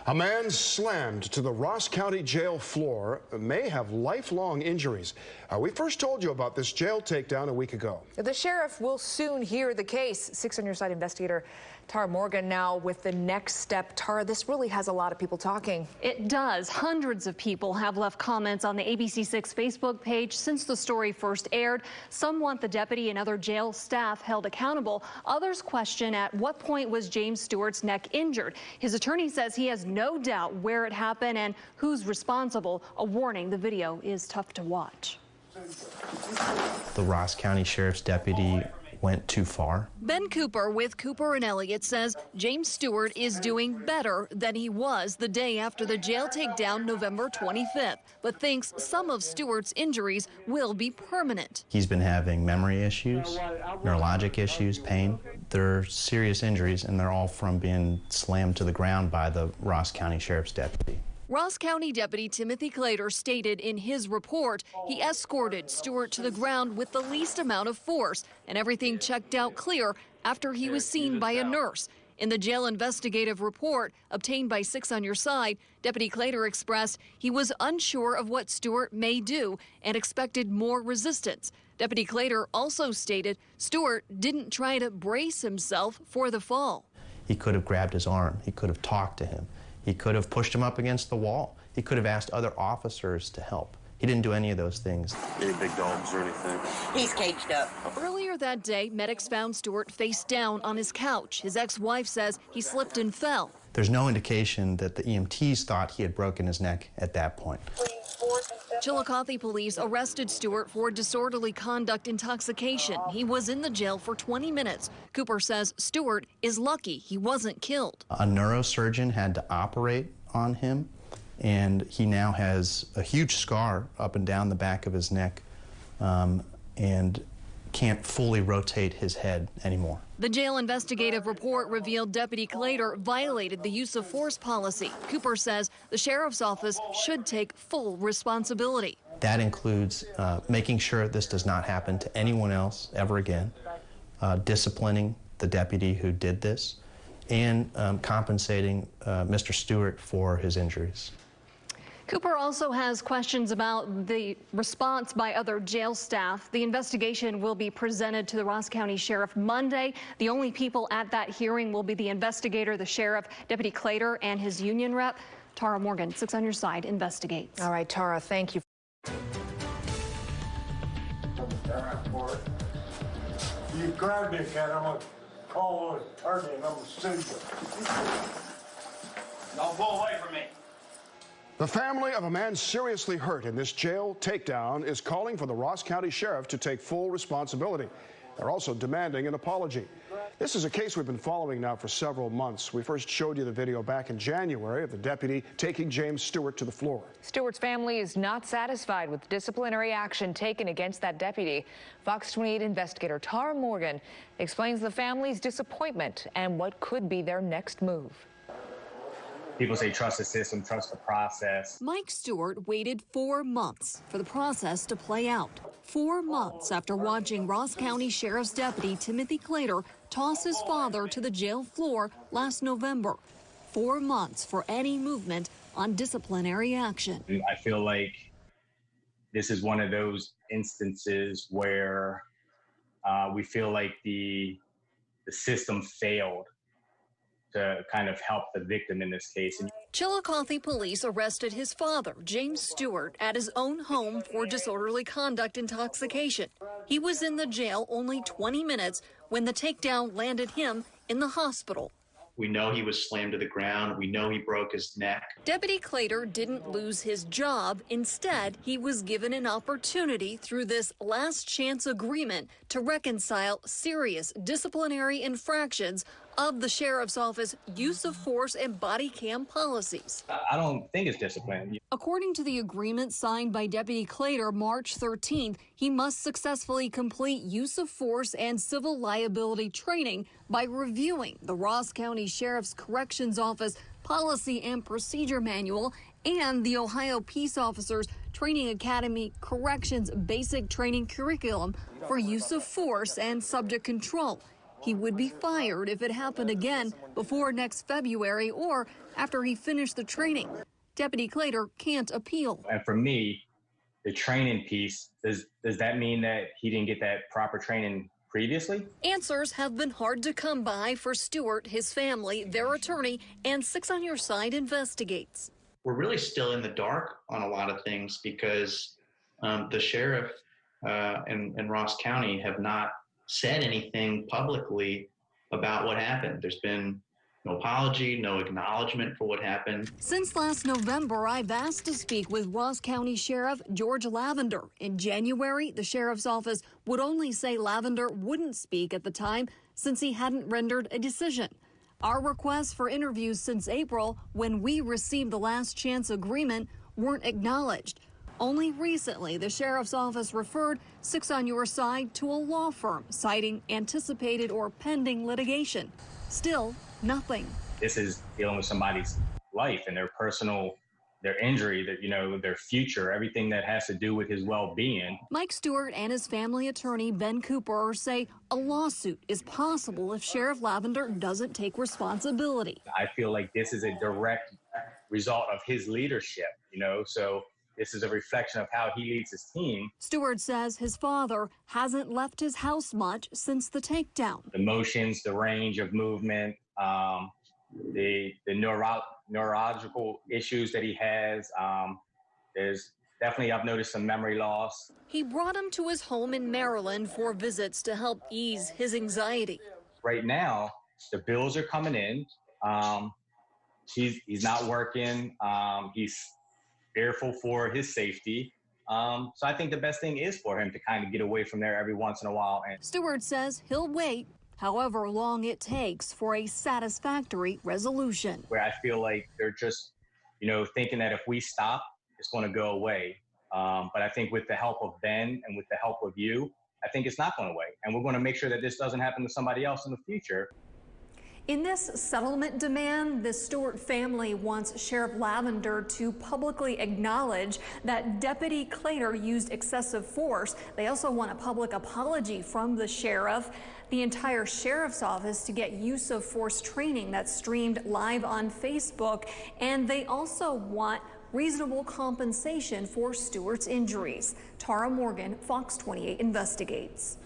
A man slammed to the Ross County jail floor may have lifelong injuries. We first told you about this jail takedown a week ago. The sheriff will soon hear the case. 6 on Your Side investigator Tara Morgan now with the next step. Tara, this really has a lot of people talking. It does. Hundreds of people have left comments on the ABC6 Facebook page since the story first aired. Some want the deputy and other jail staff held accountable. Others question at what point was James Stewart's neck injured. His attorney says he has no doubt where it happened and who's responsible. A warning, the video is tough to watch. The Ross County Sheriff's deputy went too far. Ben Cooper with Cooper and Elliott says James Stewart is doing better than he was the day after the jail takedown November 25th, but thinks some of Stewart's injuries will be permanent. He's been having memory issues, neurologic issues, pain. They're serious injuries, and they're all from being slammed to the ground by the Ross County Sheriff's deputy. Ross County Deputy Timothy Clater stated in his report he escorted Stewart to the ground with the least amount of force, and everything checked out clear after he was seen by a nurse. In the jail investigative report obtained by 6 on Your Side, Deputy Clater expressed he was unsure of what Stewart may do and expected more resistance. Deputy Clater also stated Stewart didn't try to brace himself for the fall. He could have grabbed his arm. He could have talked to him. He could have pushed him up against the wall. He could have asked other officers to help. He didn't do any of those things. Any big dogs or anything? He's caged up. Earlier that day, medics found Stewart face down on his couch. His ex-wife says he slipped and fell. There's no indication that the EMTs thought he had broken his neck at that point. Chillicothe police arrested Stewart for disorderly conduct intoxication. He was in the jail for 20 minutes. Cooper says Stewart is lucky he wasn't killed. A neurosurgeon had to operate on him, and he now has a huge scar up and down the back of his neck and can't fully rotate his head anymore. The jail investigative report revealed Deputy Clater violated the use of force policy. Cooper says the sheriff's office should take full responsibility. That includes making sure this does not happen to anyone else ever again, disciplining the deputy who did this, and compensating Mr. Stewart for his injuries. Cooper also has questions about the response by other jail staff. The investigation will be presented to the Ross County Sheriff Monday. The only people at that hearing will be the investigator, the sheriff, Deputy Clater, and his union rep. Tara Morgan, 6 on Your Side, investigates. All right, Tara, thank you. You grabbed it, cat. I'm going to call an attorney and I'm going to sue you. Don't pull away from me. The family of a man seriously hurt in this jail takedown is calling for the Ross County Sheriff to take full responsibility. They're also demanding an apology. This is a case we've been following now for several months. We first showed you the video back in January of the deputy taking James Stewart to the floor. Stewart's family is not satisfied with disciplinary action taken against that deputy. Fox 28 investigator Tara Morgan explains the family's disappointment and what could be their next move. People say trust the system, trust the process. Mike Stewart waited 4 months for the process to play out. 4 months after watching Ross County Sheriff's Deputy Timothy Clater toss his father to the jail floor last November. 4 months for any movement on disciplinary action. I feel like this is one of those instances where we feel like the system failed to kind of help the victim in this case. Chillicothe police arrested his father, James Stewart, at his own home for disorderly conduct intoxication. He was in the jail only 20 minutes when the takedown landed him in the hospital. We know he was slammed to the ground. We know he broke his neck. Deputy Clater didn't lose his job. Instead, he was given an opportunity through this last chance agreement to reconcile serious disciplinary infractions of the sheriff's office use of force and body cam policies. I don't think it's discipline. According to the agreement signed by Deputy Clater March 13th, he must successfully complete use of force and civil liability training by reviewing the Ross County Sheriff's Corrections Office Policy and Procedure Manual and the Ohio Peace Officers Training Academy Corrections Basic Training Curriculum for use of force and subject control. he would be fired if it happened again before next February or after he finished the training. Deputy Clater can't appeal. And for me, the training piece, does that mean that he didn't get that proper training previously? Answers have been hard to come by for Stewart, his family, their attorney, and 6 on Your Side investigates. We're really still in the dark on a lot of things because the sheriff and Ross County have not said anything publicly about what happened. There's been no apology, no acknowledgement for what happened. Since last November, I've asked to speak with Ross County Sheriff George Lavender. In January, the sheriff's office would only say Lavender wouldn't speak at the time since he hadn't rendered a decision. Our requests for interviews since April, when we received the last chance agreement, weren't acknowledged. Only recently, the sheriff's office referred 6 on Your Side to a law firm, citing anticipated or pending litigation. Still, nothing. This is dealing with somebody's life and their personal, their injury, their future, everything that has to do with his well-being. Mike Stewart and his family attorney, Ben Cooper, say a lawsuit is possible if Sheriff Lavender doesn't take responsibility. I feel like this is a direct result of his leadership, so this is a reflection of how he leads his team. Stewart says his father hasn't left his house much since the takedown. The motions, the range of movement, the neurological issues that he has. There's definitely, I've noticed some memory loss. He brought him to his home in Maryland for visits to help ease his anxiety. Right now, the bills are coming in. He's not working. He's fearful for his safety. So I think the best thing is for him to kind of get away from there every once in a while. And Stewart says he'll wait however long it takes for a satisfactory resolution. Where I feel like they're just, thinking that if we stop, it's going to go away. But I think with the help of Ben and with the help of you, I think it's not going away. And we're going to make sure that this doesn't happen to somebody else in the future. In this settlement demand, the Stewart family wants Sheriff Lavender to publicly acknowledge that Deputy Clater used excessive force. They also want a public apology from the sheriff, the entire sheriff's office to get use of force training that's streamed live on Facebook, and they also want reasonable compensation for Stewart's injuries. Tara Morgan, Fox 28 investigates.